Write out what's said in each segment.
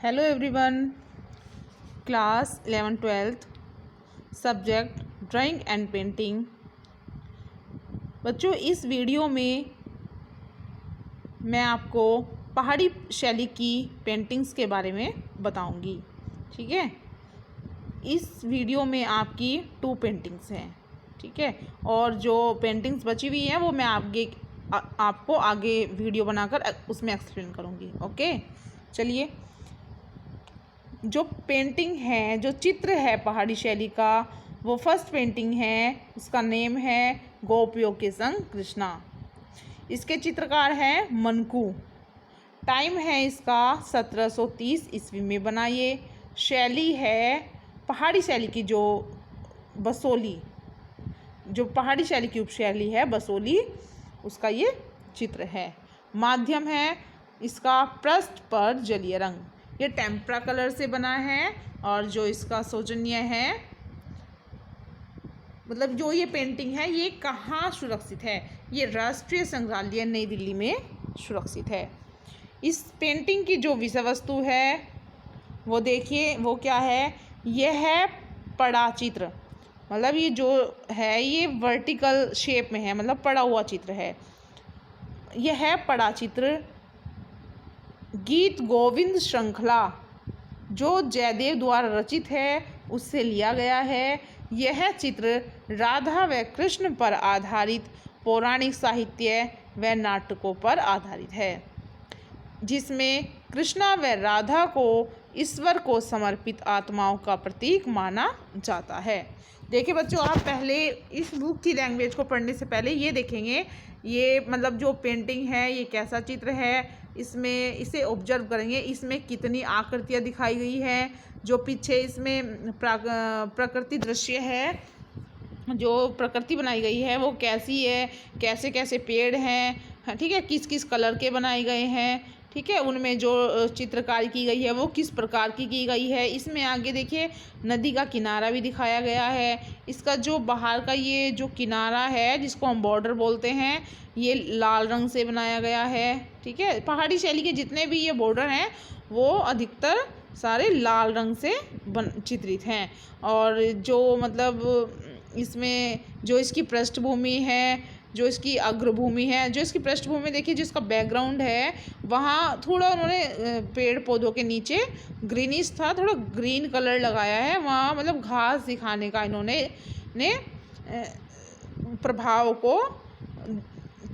Hello everyone, class 11-12 subject drawing and painting. बच्चों, इस video में मैं आपको पहाड़ी शैली की पेंटिंग्स के बारे में बताऊंगी। ठीक है, इस वीडियो में आपकी 2 पेंटिंग्स हैं। ठीक है, और जो पेंटिंग्स बची हुई हैं वो मैं आपको आगे वीडियो बनाकर उसमें एक्सप्लेन करूंगी। ओके, चलिए। जो पेंटिंग है, जो चित्र है पहाड़ी शैली का, वो फर्स्ट पेंटिंग है। उसका नेम है गोपियों के संग कृष्णा। इसके चित्रकार हैं मनकू। टाइम है इसका 1730 ईस्वी में बना। ये शैली है पहाड़ी शैली की, जो बसोली, जो पहाड़ी शैली की उपशैली है बसोली, उसका ये चित्र है। माध्यम है इसका पृष्ठ पर जलीय रंग। ये टेम्परा कलर से बना है। और जो इसका सौजन्य है, मतलब जो ये पेंटिंग है, ये कहाँ सुरक्षित है? ये राष्ट्रीय संग्रहालय नई दिल्ली में सुरक्षित है। इस पेंटिंग की जो विषय वस्तु है वो देखिए, वो क्या है? यह है पड़ा चित्र। मतलब ये जो है ये वर्टिकल शेप में है, मतलब पड़ा हुआ चित्र है। यह है पड़ा चित्र गीत गोविंद श्रृंखला, जो जयदेव द्वारा रचित है, उससे लिया गया है। यह चित्र राधा व कृष्ण पर आधारित पौराणिक साहित्य व नाटकों पर आधारित है, जिसमें कृष्णा व राधा को ईश्वर को समर्पित आत्माओं का प्रतीक माना जाता है। देखिए बच्चों, आप पहले इस बुक की लैंग्वेज को पढ़ने से पहले ये देखेंगे, ये मतलब जो पेंटिंग है ये कैसा चित्र है, इसमें इसे ऑब्जर्व करेंगे, इसमें कितनी आकृतियाँ दिखाई गई हैं, जो पीछे इसमें प्रकृति दृश्य है, जो प्रकृति बनाई गई है वो कैसी है, कैसे कैसे पेड़ हैं, ठीक है, किस किस कलर के बनाए गए हैं, ठीक है, उनमें जो चित्रकारी की गई है वो किस प्रकार की गई है। इसमें आगे देखिए नदी का किनारा भी दिखाया गया है। इसका जो बाहर का ये जो किनारा है, जिसको हम बॉर्डर बोलते हैं, ये लाल रंग से बनाया गया है। ठीक है, पहाड़ी शैली के जितने भी ये बॉर्डर हैं वो अधिकतर सारे लाल रंग से चित्रित हैं। और जो मतलब इसमें जो इसकी पृष्ठभूमि है, जो इसकी अग्रभूमि है, जो इसकी पृष्ठभूमि देखिए, जिसका बैकग्राउंड है, वहाँ थोड़ा उन्होंने पेड़ पौधों के नीचे ग्रीनिश था, थोड़ा ग्रीन कलर लगाया है वहाँ, मतलब घास दिखाने का इन्होंने प्रभाव को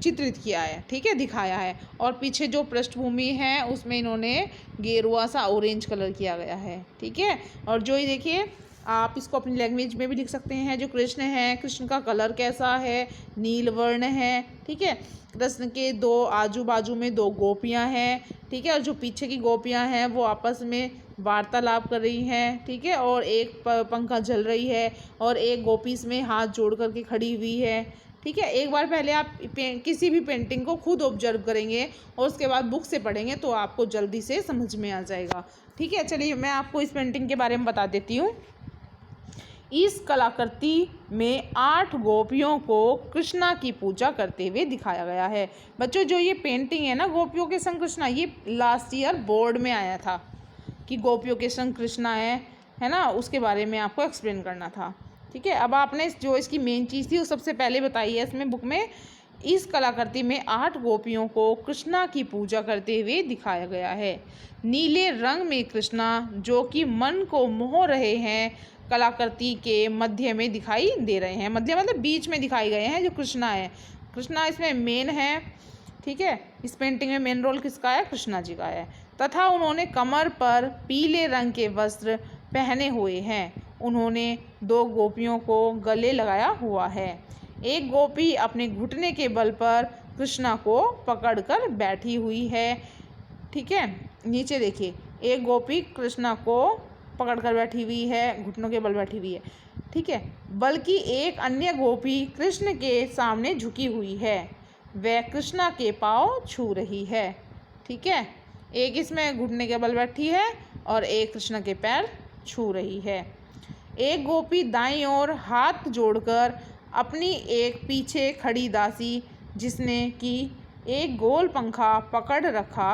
चित्रित किया है। ठीक है, दिखाया है। और पीछे जो पृष्ठभूमि है उसमें इन्होंने गेरुआ सा ऑरेंज कलर किया गया है। ठीक है, और जो ये देखिए, आप इसको अपनी लैंग्वेज में भी लिख सकते हैं। जो कृष्ण है, कृष्ण का कलर कैसा है? नील वर्ण है। ठीक है, कृष्ण के दो आजू बाजू में 2 गोपियां हैं। ठीक है, और जो पीछे की गोपियां हैं वो आपस में वार्तालाप कर रही हैं। ठीक है, और एक पंखा जल रही है और एक गोपी इसमें हाथ जोड़ करके खड़ी हुई है। ठीक है, एक बार पहले आप किसी भी पेंटिंग को खुद ऑब्जर्व करेंगे और उसके बाद बुक से पढ़ेंगे तो आपको जल्दी से समझ में आ जाएगा। ठीक है, चलिए मैं आपको इस पेंटिंग के बारे में बता देती हूँ। इस कलाकृति में 8 गोपियों को कृष्णा की पूजा करते हुए दिखाया गया है। बच्चों, जो ये पेंटिंग है ना गोपियों के संग कृष्णा, ये लास्ट ईयर बोर्ड में आया था कि गोपियों के संग कृष्णा है ना, उसके बारे में आपको एक्सप्लेन करना था। ठीक है, अब आपने जो इसकी मेन चीज़ थी वो सबसे पहले बताई है इसमें बुक में। इस कलाकृति में 8 गोपियों को कृष्णा की पूजा करते हुए दिखाया गया है। नीले रंग में कृष्णा, जो कि मन को मोह रहे हैं, कलाकृति के मध्य में दिखाई दे रहे हैं। मध्य मतलब बीच में दिखाई गए हैं। जो कृष्णा है, कृष्णा इसमें मेन है। ठीक है, इस पेंटिंग में मेन रोल किसका है? कृष्णा जी का है। तथा उन्होंने कमर पर पीले रंग के वस्त्र पहने हुए हैं। उन्होंने 2 गोपियों को गले लगाया हुआ है। एक गोपी अपने घुटने के बल पर कृष्णा को पकड़कर बैठी हुई है। ठीक है, नीचे देखिए, एक गोपी कृष्णा को पकड़कर बैठी हुई है, घुटनों के बल बैठी हुई है। ठीक है, बल्कि एक अन्य गोपी कृष्ण के सामने झुकी हुई है, वह कृष्णा के पाँव छू रही है। ठीक है, एक इसमें घुटने के बल बैठी है और एक कृष्ण के पैर छू रही है। एक गोपी दाईं ओर हाथ जोड़कर अपनी एक पीछे खड़ी दासी, जिसने कि एक गोल पंखा पकड़ रखा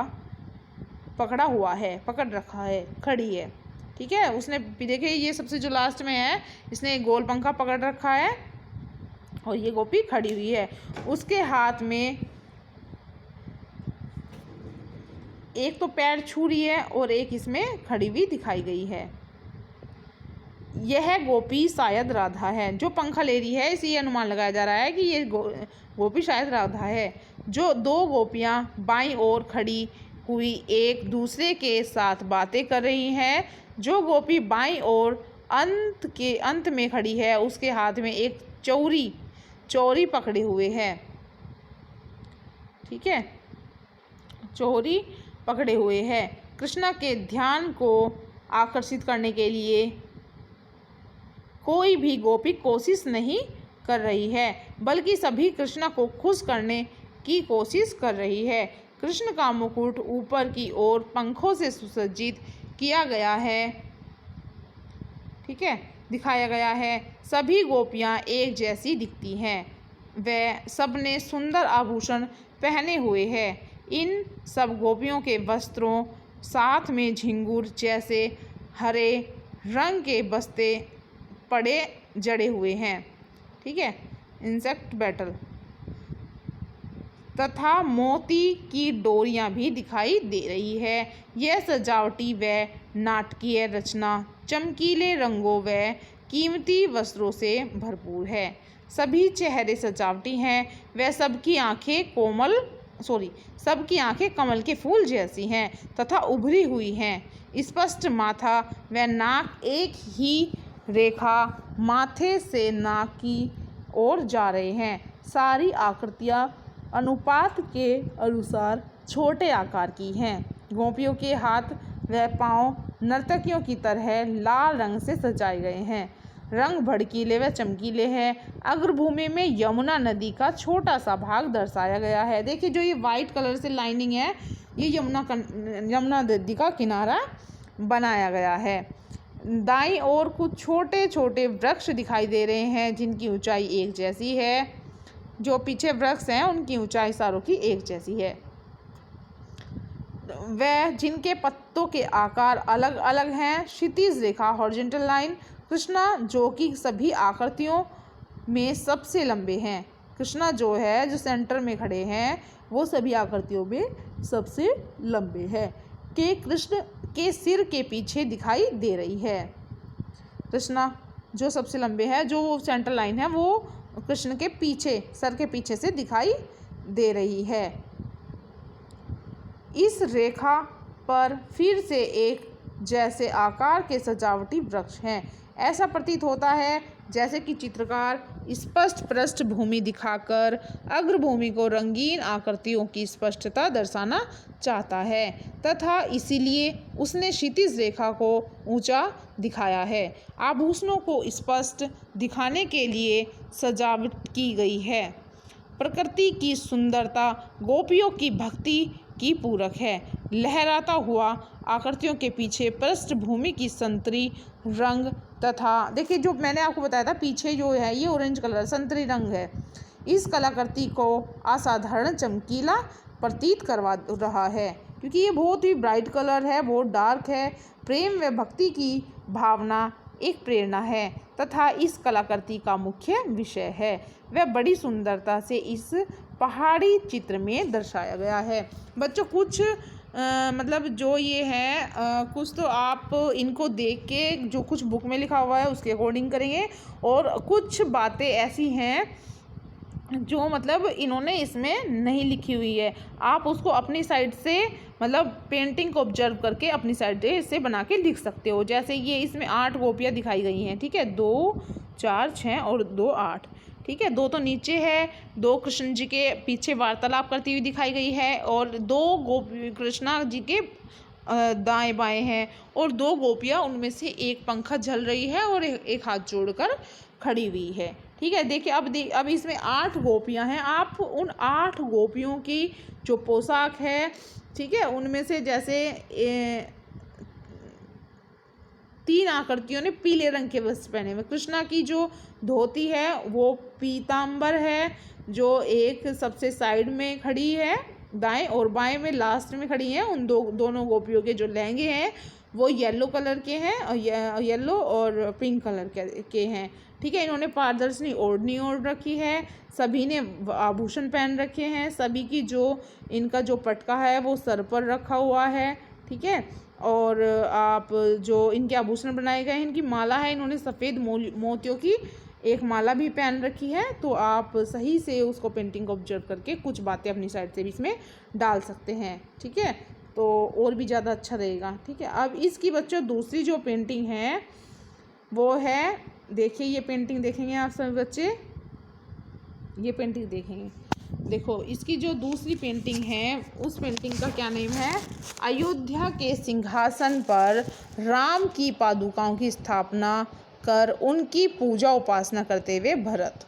पकड़ा हुआ है, पकड़ रखा है, खड़ी है। ठीक है, उसने देखिए ये सबसे जो लास्ट में है, इसने एक गोल पंखा पकड़ रखा है और ये गोपी खड़ी हुई है। उसके हाथ में एक तो पैर छू रही है और एक इसमें खड़ी हुई दिखाई गई है। यह गोपी शायद राधा है। जो पंखा ले रही है इसे ये अनुमान लगाया जा रहा है कि ये गोपी शायद राधा है। जो दो गोपियां बाईं ओर खड़ी हुई एक दूसरे के साथ बातें कर रही हैं। जो गोपी बाईं ओर अंत में खड़ी है उसके हाथ में एक चौरी पकड़े हुए है। ठीक है, चौरी पकड़े हुए है। कृष्णा के ध्यान को आकर्षित करने के लिए कोई भी गोपी कोशिश नहीं कर रही है, बल्कि सभी कृष्णा को खुश करने की कोशिश कर रही है। कृष्ण का मुकुट ऊपर की ओर पंखों से सुसज्जित किया गया है। ठीक है, दिखाया गया है। सभी गोपियां एक जैसी दिखती हैं। वे सबने सुंदर आभूषण पहने हुए हैं। इन सब गोपियों के वस्त्रों साथ में झिंगुर जैसे हरे रंग के बस्ते पड़े जड़े हुए हैं। ठीक है, इंसेक्ट बैटल तथा मोती की डोरियां भी दिखाई दे रही है। यह सजावटी व नाटकीय रचना चमकीले रंगों व कीमती वस्त्रों से भरपूर है। सभी चेहरे सजावटी हैं। वह सबकी आंखें कमल के फूल जैसी हैं तथा उभरी हुई हैं। स्पष्ट माथा व नाक एक ही रेखा माथे से नाक की ओर जा रहे हैं। सारी आकृतियां अनुपात के अनुसार छोटे आकार की हैं। गोपियों के हाथ व पांव नर्तकियों की तरह लाल रंग से सजाए गए हैं। रंग भड़कीले व चमकीले हैं। अग्रभूमि में यमुना नदी का छोटा सा भाग दर्शाया गया है। देखिए जो ये वाइट कलर से लाइनिंग है, ये यमुना नदी का किनारा बनाया गया है। दाईं ओर कुछ छोटे छोटे वृक्ष दिखाई दे रहे हैं जिनकी ऊंचाई एक जैसी है। जो पीछे वृक्ष हैं उनकी ऊंचाई सारों की एक जैसी है। वह जिनके पत्तों के आकार अलग अलग हैं। क्षितिज रेखा हॉरिजॉन्टल लाइन। कृष्णा जो कि सभी आकृतियों में सबसे लंबे हैं। कृष्णा जो है, जो सेंटर में खड़े हैं, वो सभी आकृतियों में सबसे लंबे हैं। के कृष्ण के सिर के पीछे दिखाई दे रही है। कृष्णा जो सबसे लंबे है, जो सेंटर लाइन है, वो कृष्ण के पीछे, सर के पीछे से दिखाई दे रही है। इस रेखा पर फिर से एक जैसे आकार के सजावटी वृक्ष हैं। ऐसा प्रतीत होता है जैसे कि चित्रकार स्पष्ट पृष्ठभूमि दिखाकर अग्रभूमि को रंगीन आकृतियों की स्पष्टता दर्शाना चाहता है तथा इसीलिए उसने क्षितिज रेखा को ऊंचा दिखाया है। आभूषणों को स्पष्ट दिखाने के लिए सजावट की गई है। प्रकृति की सुंदरता गोपियों की भक्ति की पूरक है। लहराता हुआ आकृतियों के पीछे पृष्ठभूमि की संतरी रंग तथा देखिए जो मैंने आपको बताया था, पीछे जो है ये ऑरेंज कलर संतरी रंग है। इस कलाकृति को असाधारण चमकीला प्रतीत करवा रहा है क्योंकि ये बहुत ही ब्राइट कलर है, बहुत डार्क है। प्रेम व भक्ति की भावना एक प्रेरणा है तथा इस कलाकृति का मुख्य विषय है। वह बड़ी सुंदरता से इस पहाड़ी चित्र में दर्शाया गया है। बच्चों कुछ मतलब जो ये है कुछ तो आप इनको देख के जो कुछ बुक में लिखा हुआ है उसके अकॉर्डिंग करेंगे और कुछ बातें ऐसी हैं जो मतलब इन्होंने इसमें नहीं लिखी हुई है। आप उसको अपनी साइड से मतलब पेंटिंग को ऑब्जर्व करके अपनी साइड से बना के लिख सकते हो। जैसे ये इसमें 8 गोपियाँ दिखाई गई हैं। ठीक है, 2, 4, 6 और 2, 8। ठीक है, 2 तो नीचे है, 2 कृष्ण जी के पीछे वार्तालाप करती हुई दिखाई गई है और 2 गोपी कृष्णा जी के दाएं बाएं हैं और 2 गोपियाँ उनमें से एक पंखा झल रही है और एक हाथ जोड़कर खड़ी हुई है। ठीक है, देखिए अब इसमें 8 गोपियाँ हैं। आप उन 8 गोपियों की जो पोशाक है, ठीक है, उनमें से जैसे 3 आकृतियों ने पीले रंग के वस्त्र पहने हुए। कृष्णा की जो धोती है वो पीतांबर है, जो एक सबसे साइड में खड़ी है दाएं और बाएं में लास्ट में खड़ी हैं। उन दोनों गोपियों के जो लहंगे हैं वो येलो कलर के हैं और येलो और पिंक कलर के हैं। ठीक है, इन्होंने पारदर्शी ओढ़नी ओढ़ रखी है, सभी ने आभूषण पहन रखे हैं, सभी की जो इनका जो पटका है वो सर पर रखा हुआ है। ठीक है, और आप जो इनके आभूषण बनाए गए हैं, इनकी माला है, इन्होंने सफ़ेद मोतियों की एक माला भी पहन रखी है। तो आप सही से उसको पेंटिंग को ऑब्जर्व करके कुछ बातें अपनी साइड से भी इसमें डाल सकते हैं। ठीक है, तो और भी ज़्यादा अच्छा रहेगा। ठीक है, अब इसकी बच्चों दूसरी जो पेंटिंग है वो है, देखिए ये पेंटिंग देखेंगे आप सभी बच्चे, ये पेंटिंग देखेंगे। देखो इसकी जो दूसरी पेंटिंग है उस पेंटिंग का क्या नेम है, अयोध्या के सिंहासन पर राम की पादुकाओं की स्थापना कर उनकी पूजा उपासना करते हुए भरत।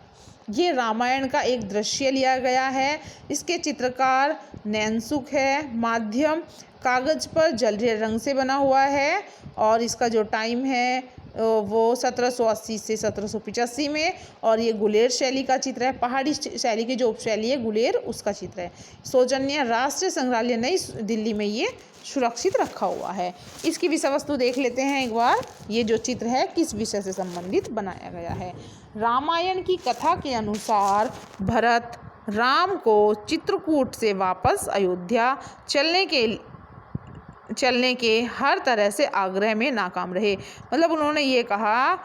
ये रामायण का एक दृश्य लिया गया है। इसके चित्रकार नैनसुख है। माध्यम कागज पर जलीय रंग से बना हुआ है और इसका जो टाइम है वो 1780 से 1785 में, और ये गुलेर शैली का चित्र है। पहाड़ी शैली की जो उपशैली है गुलेर, उसका चित्र है। सौजन्य राष्ट्रीय संग्रहालय नई दिल्ली में ये सुरक्षित रखा हुआ है। इसकी विषय वस्तु देख लेते हैं एक बार। ये जो चित्र है किस विषय से संबंधित बनाया गया है। रामायण की कथा के अनुसार भरत राम को चित्रकूट से वापस अयोध्या चलने के हर तरह से आग्रह में नाकाम रहे। मतलब उन्होंने ये कहा,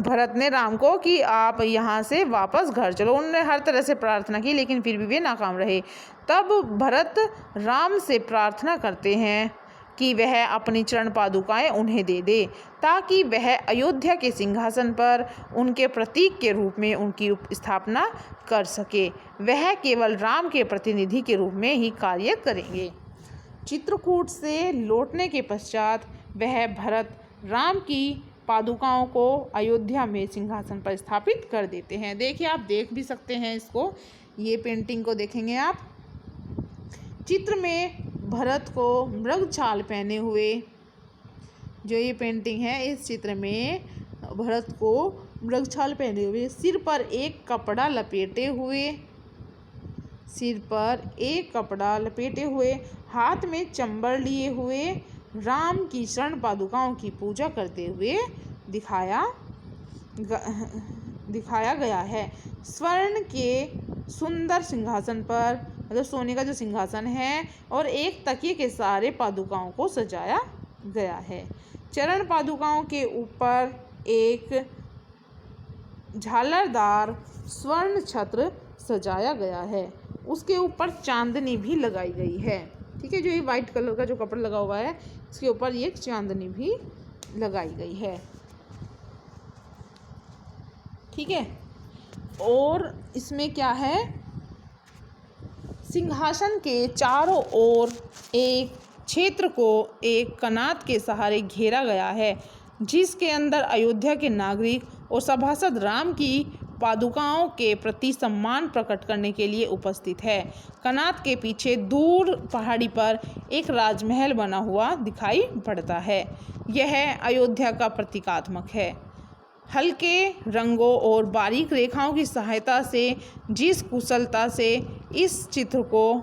भरत ने राम को, कि आप यहाँ से वापस घर चलो। उन्होंने हर तरह से प्रार्थना की लेकिन फिर भी वे नाकाम रहे। तब भरत राम से प्रार्थना करते हैं कि वह अपनी चरण पादुकाएं उन्हें दे दे ताकि वह अयोध्या के सिंहासन पर उनके प्रतीक के रूप में उनकी स्थापना कर सके। वह केवल राम के प्रतिनिधि के रूप में ही कार्य करेंगे। चित्रकूट से लौटने के पश्चात वह भरत राम की पादुकाओं को अयोध्या में सिंहासन पर स्थापित कर देते हैं। देखिए आप देख भी सकते हैं इसको, ये पेंटिंग को देखेंगे आप। चित्र में भरत को मृग छाल पहने हुए, जो ये पेंटिंग है इस चित्र में भरत को मृग छाल पहने हुए, सिर पर एक कपड़ा लपेटे हुए, हाथ में चंबल लिए हुए राम की शरण पादुकाओं की पूजा करते हुए दिखाया गया है। स्वर्ण के सुंदर सिंहासन पर, मतलब सोने का जो सिंहासन है, और एक तकिए के सहारे पादुकाओं को सजाया गया है। चरण पादुकाओं के ऊपर एक झालरदार स्वर्ण छत्र सजाया गया है। उसके ऊपर चांदनी भी लगाई गई है। ठीक है, जो ये वाइट कलर का जो कपड़ा लगा हुआ है इसके ऊपर ये चांदनी भी लगाई गई है। ठीक है, और इसमें क्या है, सिंहासन के चारों ओर एक क्षेत्र को एक कनात के सहारे घेरा गया है जिसके अंदर अयोध्या के नागरिक और सभासद राम की पादुकाओं के प्रति सम्मान प्रकट करने के लिए उपस्थित है। कनात के पीछे दूर पहाड़ी पर एक राजमहल बना हुआ दिखाई पड़ता है। यह अयोध्या का प्रतीकात्मक है। हल्के रंगों और बारीक रेखाओं की सहायता से जिस कुशलता से इस चित्र को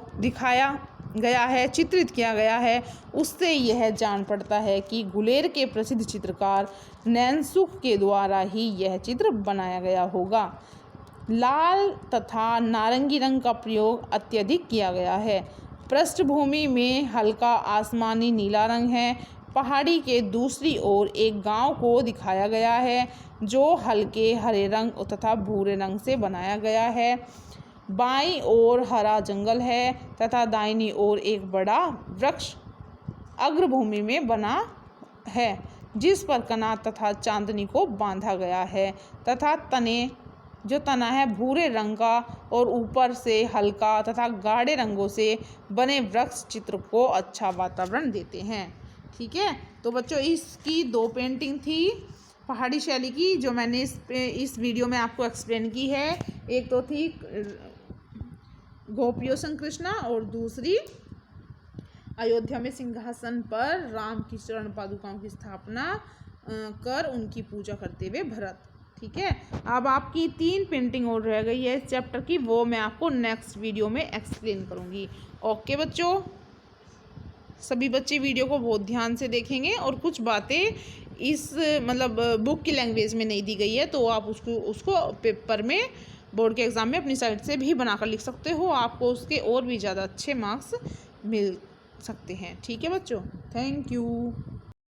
चित्रित किया गया है, उससे यह जान पड़ता है कि गुलेर के प्रसिद्ध चित्रकार नैनसुख के द्वारा ही यह चित्र बनाया गया होगा। लाल तथा नारंगी रंग का प्रयोग अत्यधिक किया गया है। पृष्ठभूमि में हल्का आसमानी नीला रंग है। पहाड़ी के दूसरी ओर एक गांव को दिखाया गया है जो हल्के हरे रंग तथा भूरे रंग से बनाया गया है। बाईं ओर हरा जंगल है तथा दाहिनी ओर एक बड़ा वृक्ष अग्रभूमि में बना है जिस पर कनात तथा चांदनी को बांधा गया है तथा तना है भूरे रंग का और ऊपर से हल्का तथा गाढ़े रंगों से बने वृक्ष चित्र को अच्छा वातावरण देते हैं। ठीक है, तो बच्चों इसकी दो पेंटिंग थी पहाड़ी शैली की जो मैंने इस वीडियो में आपको एक्सप्लेन की है। एक तो थी गोपियों संग कृष्णा और दूसरी अयोध्या में सिंहासन पर राम की चरण पादुकाओं की स्थापना कर उनकी पूजा करते हुए भरत। ठीक है। अब आपकी 3 पेंटिंग और रह गई है इस चैप्टर की, वो मैं आपको नेक्स्ट वीडियो में एक्सप्लेन करूँगी। ओके बच्चों, सभी बच्चे वीडियो को बहुत ध्यान से देखेंगे और कुछ बातें इस मतलब बुक की लैंग्वेज में नहीं दी गई है तो आप उसको पेपर में बोर्ड के एग्ज़ाम में अपनी साइड से भी बनाकर लिख सकते हो, आपको उसके और भी ज़्यादा अच्छे मार्क्स मिल सकते हैं। ठीक है बच्चों, थैंक यू।